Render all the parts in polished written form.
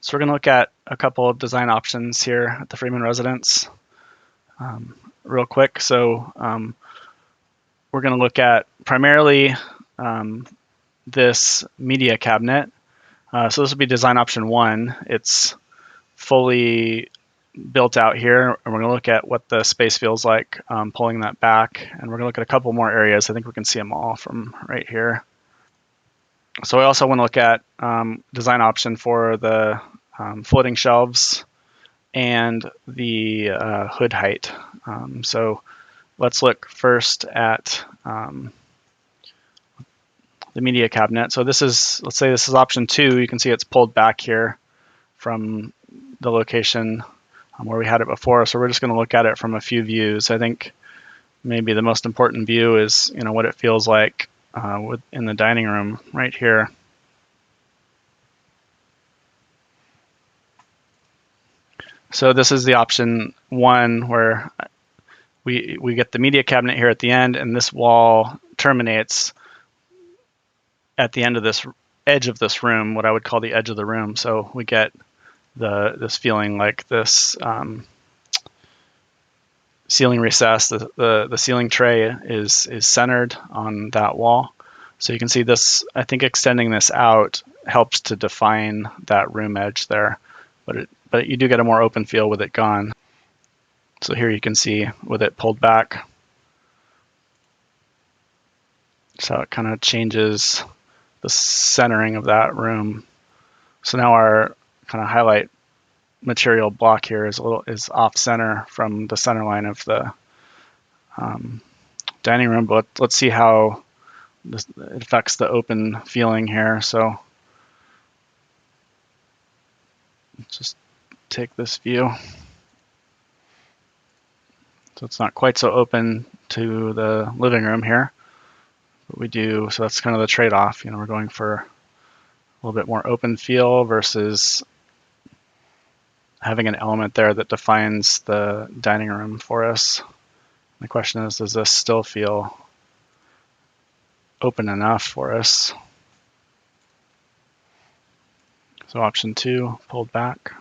So we're going to look at a couple of design options here at the Freeman residence real quick. So we're going to look at primarily this media cabinet. So this will be design option 1. It's fully built out here, and we're going to look at what the space feels like pulling that back. And we're going to look at a couple more areas. I think we can see them all from right here. So I also want to look at design option for the floating shelves and the hood height. So let's look first at the media cabinet. So this is, let's say this is option 2. You can see it's pulled back here from the location where we had it before. So we're just going to look at it from a few views. I think maybe the most important view is what it feels like in the dining room right here. So this is the option 1 where we get the media cabinet here at the end, and this wall terminates at the end of this edge of this room, what I would call the edge of the room. So we get this feeling like this ceiling recess. The ceiling tray is centered on that wall. So you can see this. I think extending this out helps to define that room edge there, but you do get a more open feel with it gone. So here you can see with it pulled back. So it kind of changes the centering of that room. So now our kind of highlight material block here is off center from the center line of the dining room. But let's see how it affects the open feeling here. So let's just take this view. So it's not quite so open to the living room here, but we do. So that's kind of the trade-off. We're going for a little bit more open feel versus having an element there that defines the dining room for us. The question is, does this still feel open enough for us? So option 2, pulled back.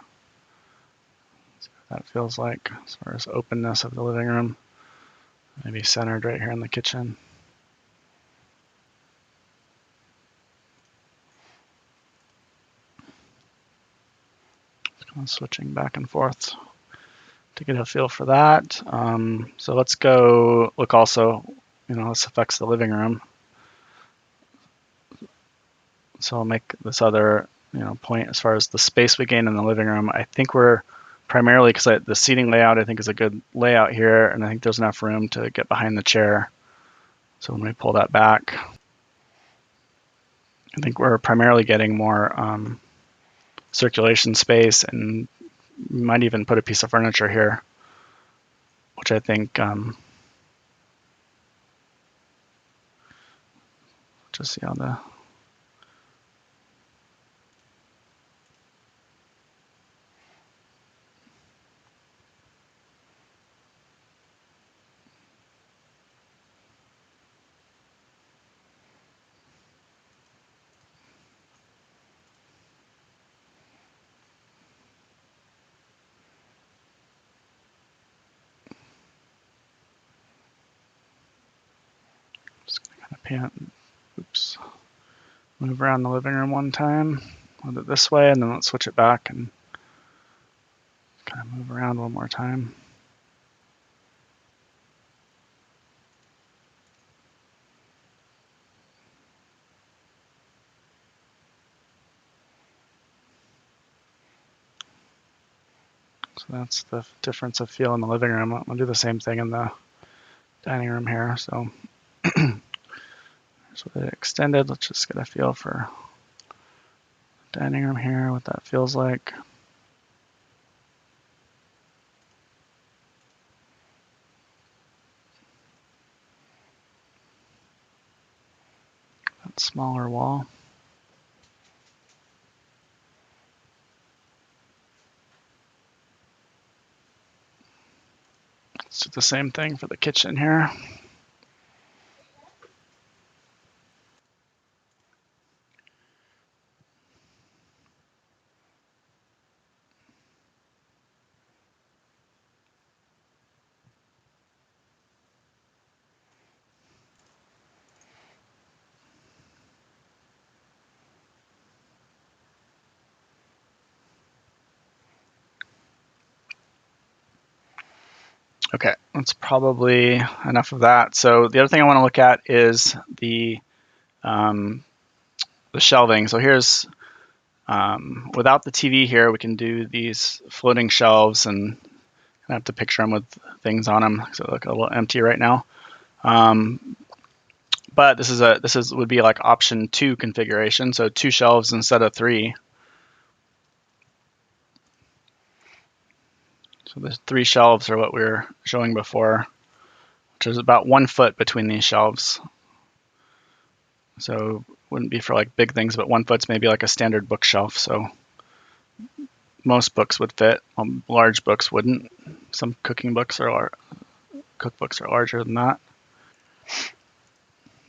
See what that feels like as far as openness of the living room. Maybe centered right here in the kitchen. Kind of switching back and forth to get a feel for that. So let's go look also, this affects the living room. So I'll make this other point as far as the space we gain in the living room. I think we're primarily, because the seating layout I think is a good layout here, and I think there's enough room to get behind the chair. So when we pull that back, I think we're primarily getting more circulation space, and we might even put a piece of furniture here, which I think just see how the move around the living room one time, move it this way, and then let's switch it back and kind of move around one more time. So that's the difference of feel in the living room. I'll do the same thing in the dining room here. So here's what it extended. Let's just get a feel for the dining room here, what that feels like. That smaller wall. Let's do the same thing for the kitchen here. Okay, that's probably enough of that. So the other thing I want to look at is the shelving. So here's, without the TV here, we can do these floating shelves, and I have to picture them with things on them because they look a little empty right now. But this would be like option 2 configuration, so 2 shelves instead of 3. So the 3 shelves are what we were showing before, which is about 1 foot between these shelves. So wouldn't be for like big things, but 1 foot's maybe like a standard bookshelf. So most books would fit. Large books wouldn't. Some cookbooks are larger than that.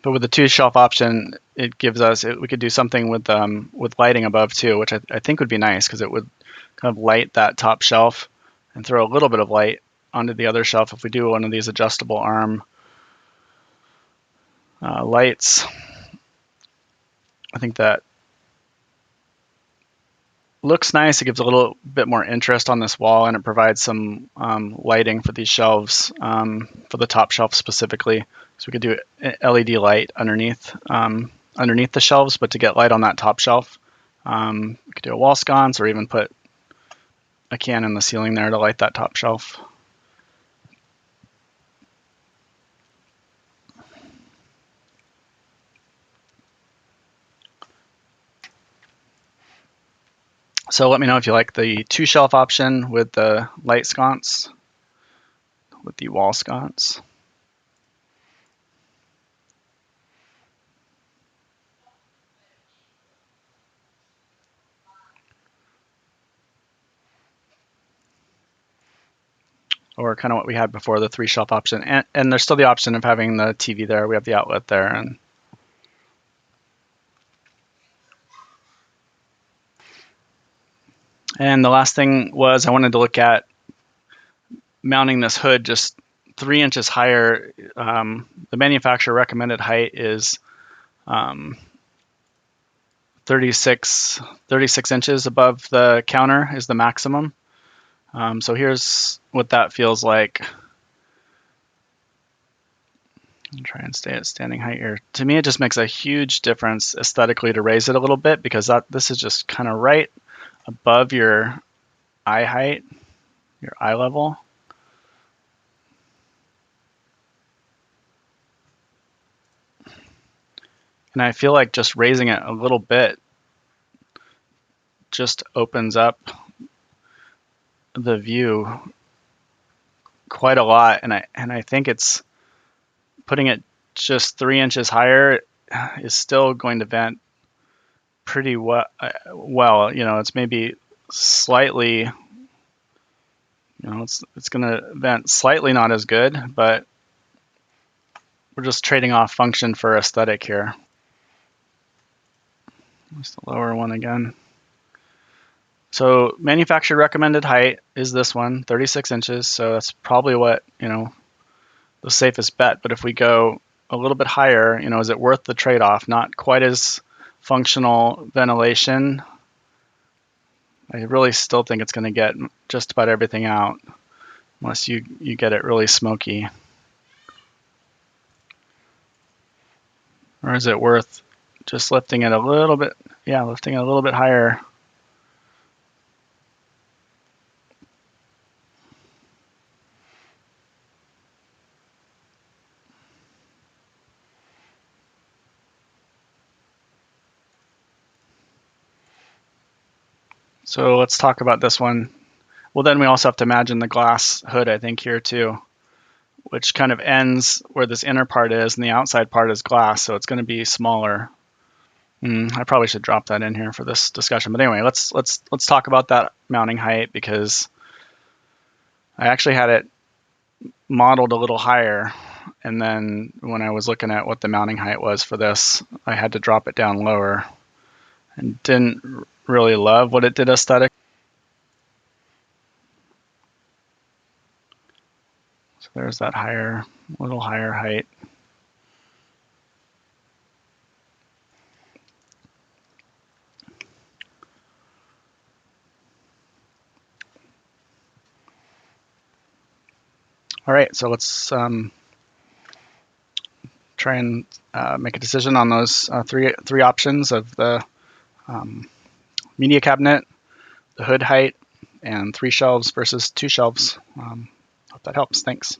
But with the 2 shelf option, it gives us, we could do something with lighting above too, which I think would be nice because it would kind of light that top shelf and throw a little bit of light onto the other shelf if we do one of these adjustable arm lights. I think that looks nice. It gives a little bit more interest on this wall, and it provides some lighting for these shelves, for the top shelf specifically. So we could do an LED light underneath the shelves, but to get light on that top shelf, we could do a wall sconce or even put a can in the ceiling there to light that top shelf. So let me know if you like the 2 shelf option with the light sconce, with the wall sconce. Or kind of what we had before, the 3 shelf option. And there's still the option of having the TV there. We have the outlet there. And the last thing was I wanted to look at mounting this hood just 3 inches higher. The manufacturer recommended height is 36 inches above the counter is the maximum. So here's what that feels like. I'll try and stay at standing height here. To me, it just makes a huge difference aesthetically to raise it a little bit, because this is just kind of right above your eye height, your eye level. And I feel like just raising it a little bit just opens up the view quite a lot. And I think it's putting it just 3 inches higher is still going to vent pretty well. It's maybe slightly, it's going to vent slightly not as good, but we're just trading off function for aesthetic here. Just the lower one again. So manufacturer recommended height is this one, 36 inches. So that's probably what, the safest bet. But if we go a little bit higher, is it worth the trade-off? Not quite as functional ventilation. I really still think it's going to get just about everything out, unless you get it really smoky. Or is it worth just lifting it a little bit? Yeah, lifting it a little bit higher. So let's talk about this one. Well, then we also have to imagine the glass hood, I think, here too, which kind of ends where this inner part is, and the outside part is glass, so it's going to be smaller. I probably should drop that in here for this discussion. But anyway, let's talk about that mounting height, because I actually had it modeled a little higher, and then when I was looking at what the mounting height was for this, I had to drop it down lower, and didn't really love what it did aesthetic. So there's that little higher height. All right, so let's try and make a decision on those three options of the media cabinet, the hood height, and 3 shelves versus 2 shelves. Hope that helps. Thanks.